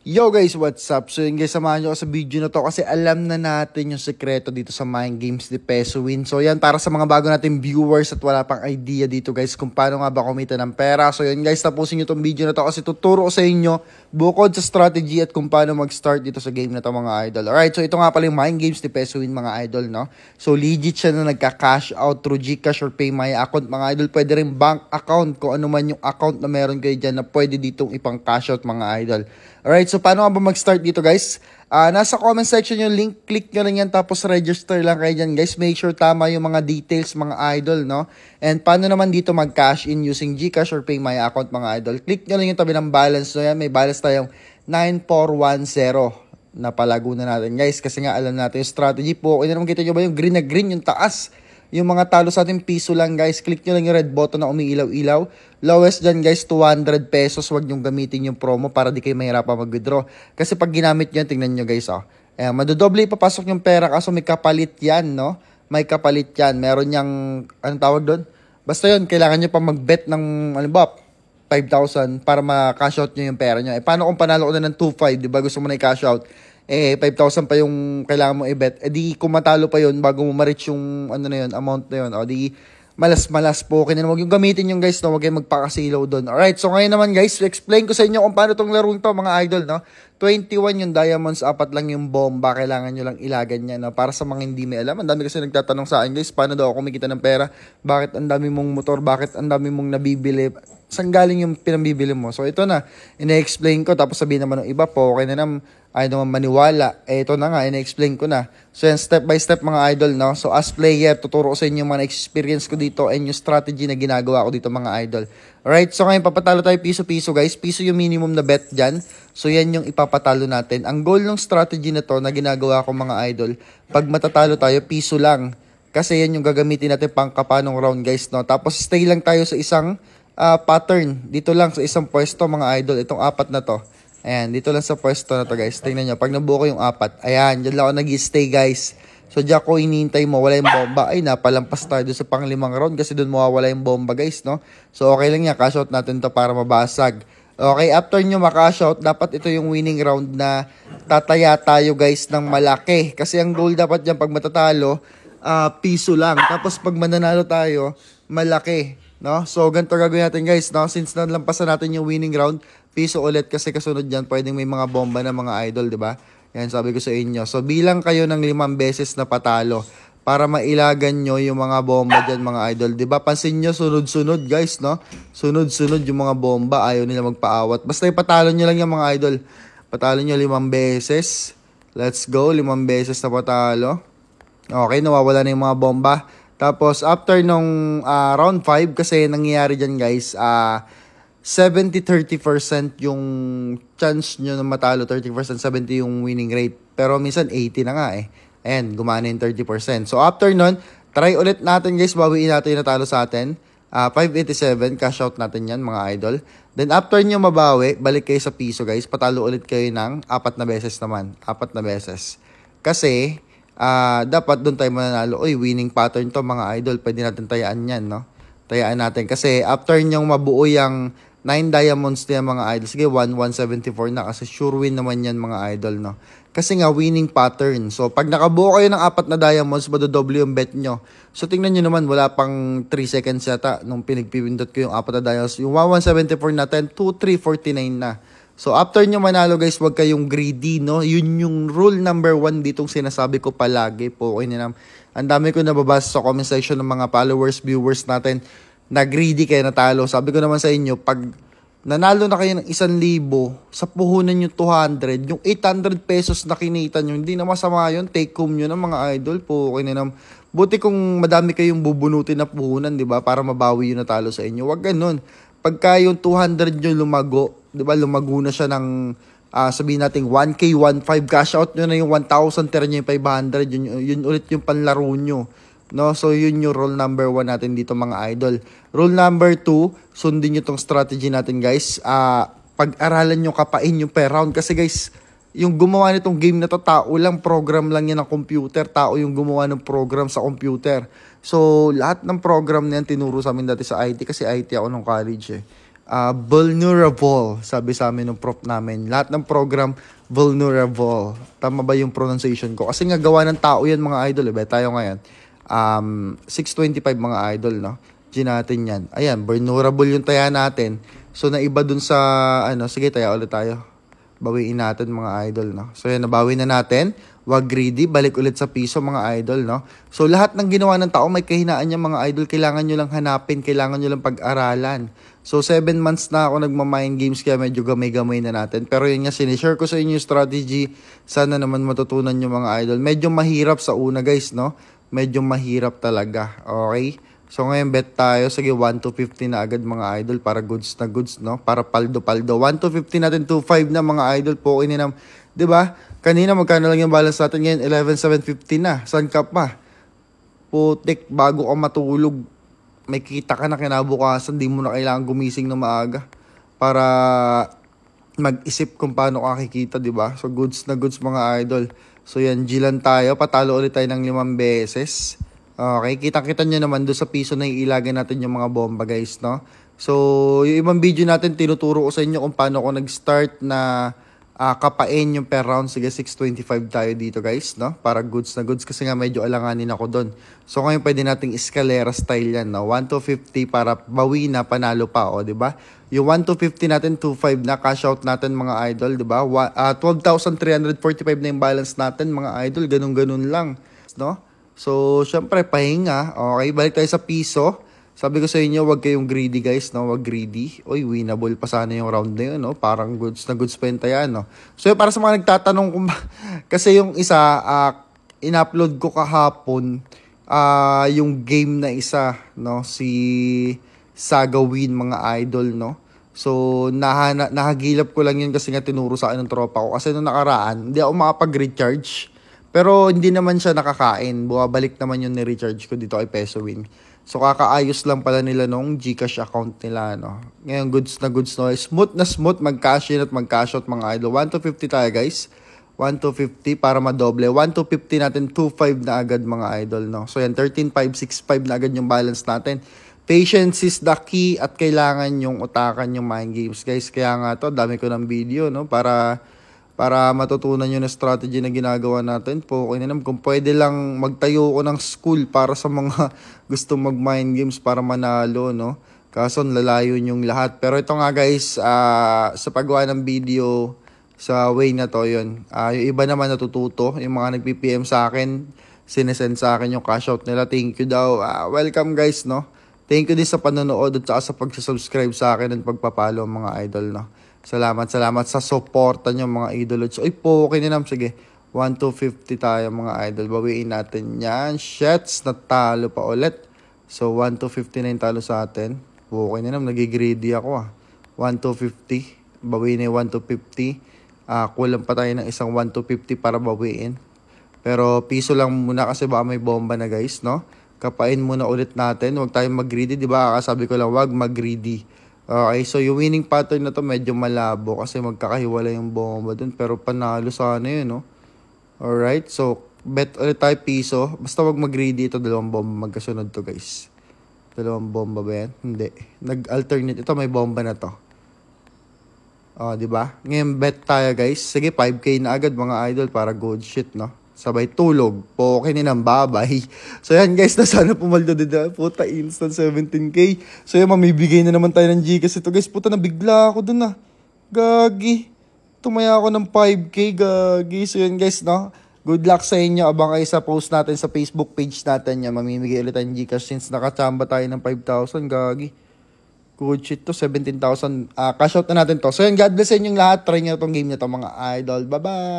Yo guys, what's up? So yun guys, samahan nyo ako sa video na to kasi alam na natin yung sekreto dito sa Mind Games ni Peso Win. So yan, para sa mga bago nating viewers at wala pang idea dito guys kung paano nga ba kumita ng pera. So yun guys, tapusin nyo tong video na to kasi tuturo ko sa inyo bukod sa strategy at kung paano mag-start dito sa game na to mga idol. Alright, so ito nga pala yung Mind Games ni Peso Win mga idol, no? So legit siya na nagka-cash out through GCash or PayMaya account mga idol. Pwede rin bank account kung ano man yung account na meron kayo dyan na pwede ditong ipang cash out mga idol. Alright, so paano nga ba mag-start dito guys? Nasa comment section yung link, click nyo lang yan tapos register lang kayo dyan guys. Make sure tama yung mga details mga idol, no? And paano naman dito mag-cash in using GCash or PayMaya account mga idol? Click nyo lang yung tabi ng balance, no? Yan, may balance tayong 9410 na palago na natin guys kasi nga alam natin yung strategy po. Okay na naman kita nyo ba yung green na green, yung taas? Yung mga talo sa ating piso lang guys, click nyo lang yung red button na umiilaw-ilaw. Lowest dyan guys, 200 pesos. Huwag nyong gamitin yung promo para di kayo mahirapan mag-withdraw. Kasi pag ginamit nyo, tingnan nyo guys, oh. Madodoble ipapasok yung pera kaso may kapalit yan, no? May kapalit yan. Meron yung, anong tawag doon? Basta yun, kailangan nyo pa mag-bet ng, ano ba, 5,000 para ma-cash out nyo yung pera nyo. Paano kung panalo ko na ng 2,500, di ba? Gusto mo na i-cash out. 5,000 pa yung kailangan mo i-bet. Di kung matalo pa yun bago mo ma-reach yung ano na yun, amount na yun. O di malas-malas po. Kaya huwag yung gamitin yung guys, no? Huwag kayong magpakasilaw doon. Alright, so ngayon naman guys, explain ko sa inyo kung paano tong larong to mga idol, no? 21 yung diamonds, 4 lang yung bomba. Kailangan nyo lang ilagan yan, no? Para sa mga hindi may alam. Ang dami kasi nagtatanong sa akin guys, paano daw ako kumikita ng pera? Bakit ang dami mong motor? Bakit ang dami mong nabibili? Saan galing yung pinambibili mo? So ito na, ina-explain ko. Tapos sabihin naman ng iba po, okay na naman, ayaw naman maniwala. Ito na nga, ina-explain ko na. So yan, step by step mga idol, no? So as player, tuturo ko sa inyo yung mga experience ko dito and yung strategy na ginagawa ko dito mga idol. Alright, so ngayon papatalo tayo piso-piso guys. Piso yung minimum na bet dyan. So yan yung ipapatalo natin. Ang goal ng strategy na to na ginagawa ko mga idol, pag matatalo tayo, piso lang. Kasi yan yung gagamitin natin pang kapanong round guys, no? Tapos stay lang tayo sa isang pattern. Dito lang sa isang pwesto mga idol. Itong 4 na to. Ayan, dito lang sa pwesto na to guys. Tingnan nyo, pag nabuo ko yung 4, ayan, dyan lang ako nag-stay guys. So dyan ko inihintay mo, wala yung bomba. Ay, napalampas tayo doon sa pang 5 round kasi doon mawawala yung bomba guys, no? So okay lang yan, cash out natin to para mabasag. Okay, after nyo makash out, dapat ito yung winning round na tataya tayo guys ng malaki. Kasi ang goal dapat dyan pag matatalo, piso lang. Tapos pag mananalo tayo, malaki. No? So, ganito gagawin natin guys, no? Since nalampasan natin yung winning round, piso ulit kasi kasunod dyan, pwedeng may mga bomba na mga idol, di ba? Yan, sabi ko sa inyo. So, bilang kayo ng 5 beses na patalo para mailagan nyo yung mga bomba dyan, mga idol. Di ba? Pansin nyo, sunod-sunod guys, no? Sunod-sunod yung mga bomba, ayaw nila magpaawat. Basta ipatalo nyo lang yung mga idol. Patalo nyo 5 beses. Let's go, 5 beses na patalo. Okay, nawawala na yung mga bomba. Tapos, after nung round 5, kasi nangyayari dyan guys, 70-30% yung chance nyo na matalo, 30%, 70 yung winning rate. Pero minsan 80 na nga eh. Ayan, gumana yung 30%. So, after nun, try ulit natin guys, bawiin natin yung natalo sa atin. 587, cash out natin yan mga idol. Then, after nyo mabawi, balik kayo sa piso guys, patalo ulit kayo ng 4 na beses naman. 4 na beses. Kasi, dapat doon tayo mananalo. Uy, winning pattern to mga idol. Pwede natin tayaan yan, no? Tayaan natin. Kasi after nyong mabuo yung 9 diamonds niya mga idol. Sige, 174 na. Kasi sure win naman yan mga idol, no? Kasi nga, winning pattern. So, pag nakabuo kayo ng 4 na diamonds, madodoble yung bet nyo. So, tingnan nyo naman, wala pang 3 seconds yata nung pinagpipindot ko yung 4 na diamonds. Yung 174 natin, 2,349 na. So, after nyo manalo guys, wag kayong greedy, no? Yun yung rule number 1 ditong sinasabi ko palagi po. Okay na. Ang dami ko nababasa sa comment section ng mga followers, viewers natin na greedy kayo natalo. Sabi ko naman sa inyo, pag nanalo na kayo ng 1,000, sa puhunan nyo 200, yung 800 pesos na kinita nyo, hindi na masama yun. Take home nyo na mga idol po. Okay na. Buti kung madami kayong bubunutin na puhunan, di ba? Para mabawi yung natalo sa inyo. Wag ganun. Pagka yung 200 nyo lumago, di ba, lumago na siya ng, sabihin natin, 1K, 1.5, cash out nyo na yung 1,000, tira nyo yung 500, yun ulit yung panlaro nyo. No? So, yun yung rule number 1 natin dito mga idol. Rule number 2, sundin nyo tong strategy natin guys. Pag-aralan nyo kapain yung per round. Kasi guys, yung gumawa nitong game na to, tao lang, program lang yan ng computer. Tao yung gumawa ng program sa computer. So, lahat ng program na yan tinuro sa amin dati sa IT kasi IT ako nung college eh. vulnerable, sabi sa amin ng prof namin. Lahat ng program, vulnerable. Tama ba yung pronunciation ko? Kasi nga gawa ng tao yan mga idol. Tayo ngayon. 625 mga idol, no? G natin yan. Ayan, vulnerable yung taya natin. So, naiba dun sa, sige, taya ulit tayo. Bawiin natin mga idol, no? So, yan, nabawi na natin. Wag greedy, balik ulit sa piso mga idol, no? So, lahat ng ginawa ng tao, may kahinaan niya mga idol. Kailangan nyo lang hanapin, kailangan nyo lang pag-aralan. So, 7 months na ako nagmamind games, kaya medyo gamay-gamay na natin. Pero yun nga, sinishare ko sa inyo yung strategy. Sana naman matutunan nyo mga idol. Medyo mahirap sa una guys, no? Medyo mahirap talaga, okay? So, ngayon bet tayo. Sige, 1 to 50 na agad mga idol para goods na goods, no? Para paldo-paldo. 1 to 50 natin, 2.5 na mga idol po. Ininam, 'di ba? Kanina magkano lang yung balance natin ngayon? 11,750 na. Saan ka pa? Putik, bago ka matulog, may kita ka na kinabukasan, di mo na kailangan gumising na maaga para mag-isip kung paano kakikita, 'di ba? So, goods na goods mga idol. So, yan, G lang tayo. Patalo ulit tayo ng 5 beses. Okay, kita-kita nyo naman doon sa piso na iilagay natin yung mga bomba guys, no? So, yung ibang video natin, tinuturo ko sa inyo kung paano ako nag-start na kapain yung per round. Sige, 625 tayo dito guys, no? Para goods na goods kasi nga medyo alanganin ako doon. So, ngayon pwede nating escalera style yan, no? 1 to 50 para bawi na, panalo pa, o, diba? Yung 1 to 50 natin, 2.5 na, cash out natin mga idol, diba? 12,345 na yung balance natin mga idol, ganun-ganun lang, no? So, syempre, pahinga. Okay, balik tayo sa piso. Sabi ko sa inyo, wag kayong greedy guys, no? Wag greedy. Oy, winnable pa sana yung round na yun, no? Parang goods na goods pa yun tayo, no? So, para sa mga nagtatanong kung kasi yung isa, in-upload ko kahapon, yung game na isa, no? Si Sagawin, mga idol, no? So, nahagilap ko lang yun kasi nga tinuro sa akin ng tropa ko. Kasi nung nakaraan, hindi ako makapag-recharge. Pero hindi naman siya nakakain. Bumabalik naman yung ni-recharge ko dito kay Pesowin. So, kakaayos lang pala nila nung GCash account nila, no? Ngayon, goods na goods, no? Smooth na smooth, mag-cash in at mag-cash out, mga idol. 1 to 50 tayo, guys. 1 to 50 para madoble. 1 to 50 natin, 2.5 na agad, mga idol, no? So, yan, 13.565 na agad yung balance natin. Patience is the key at kailangan yung utakan yung mind games, guys. Kaya nga to, dami ko ng video, no? Para matutunan nyo na strategy na ginagawa natin po. Okay na naman, kung pwede lang magtayo ko ng school para sa mga gusto mag-mind games para manalo, no? Kaso lalayo yung lahat. Pero ito nga guys, sa paggawa ng video, sa way na to, yun. Yung iba naman natututo, yung mga nag-PPM sa akin, sinesend sa akin yung cash out nila. Thank you daw. Welcome guys, no? Thank you din sa panonood at sa pag-subscribe sa akin at pagpapalo mga idol, no? Salamat sa suporta nyo mga idol. So, okay na naman. Sige, 1 to 50 tayo mga idol. Bawiin natin yan. Shits, natalo pa ulit. So, 1 to 50 na yung talo sa atin. Okay na naman, nagigreedy ako 1 to 50. Bawiin na yung 1 to 50. Kulang pa tayo ng isang 1 to 50 para bawiin. Pero piso lang muna kasi baka may bomba na guys, no? Kapain muna ulit natin. Huwag tayong mag-greedy, di ba? Sabi ko lang, huwag mag-greedy. Okay, so yung winning pattern na to medyo malabo kasi magkakahiwala yung bomba dun. Pero panalo sana yun, no? Alright, so bet ulit tayo piso. Basta wag mag-greedy ito, 2 bomba magkasunod to guys. 2 bomba ba yan? Hindi. Nag-alternate. Ito may bomba na to. Diba? Ngayon bet tayo guys. Sige, 5K na agad mga idol para good shit, no? Sabay tulog. Okay ni nang babay. So yan guys, na sana pumaldo din na. Puta, instant 17K. So yan, mamibigay na naman tayo ng Gcash ito guys. Puta, nabigla ako dun Gagi. Tumaya ako ng 5K, gagi. So yan guys, no? Good luck sa inyo. Abang kayo sa post natin sa Facebook page natin yan. Mamimigay ulit tayong Gcash since nakachamba tayo ng 5,000, gagi. Good shit to, 17,000. Cash out na natin to. So yan, God bless sa inyong lahat. Try nyo itong game na to mga idol. Bye-bye!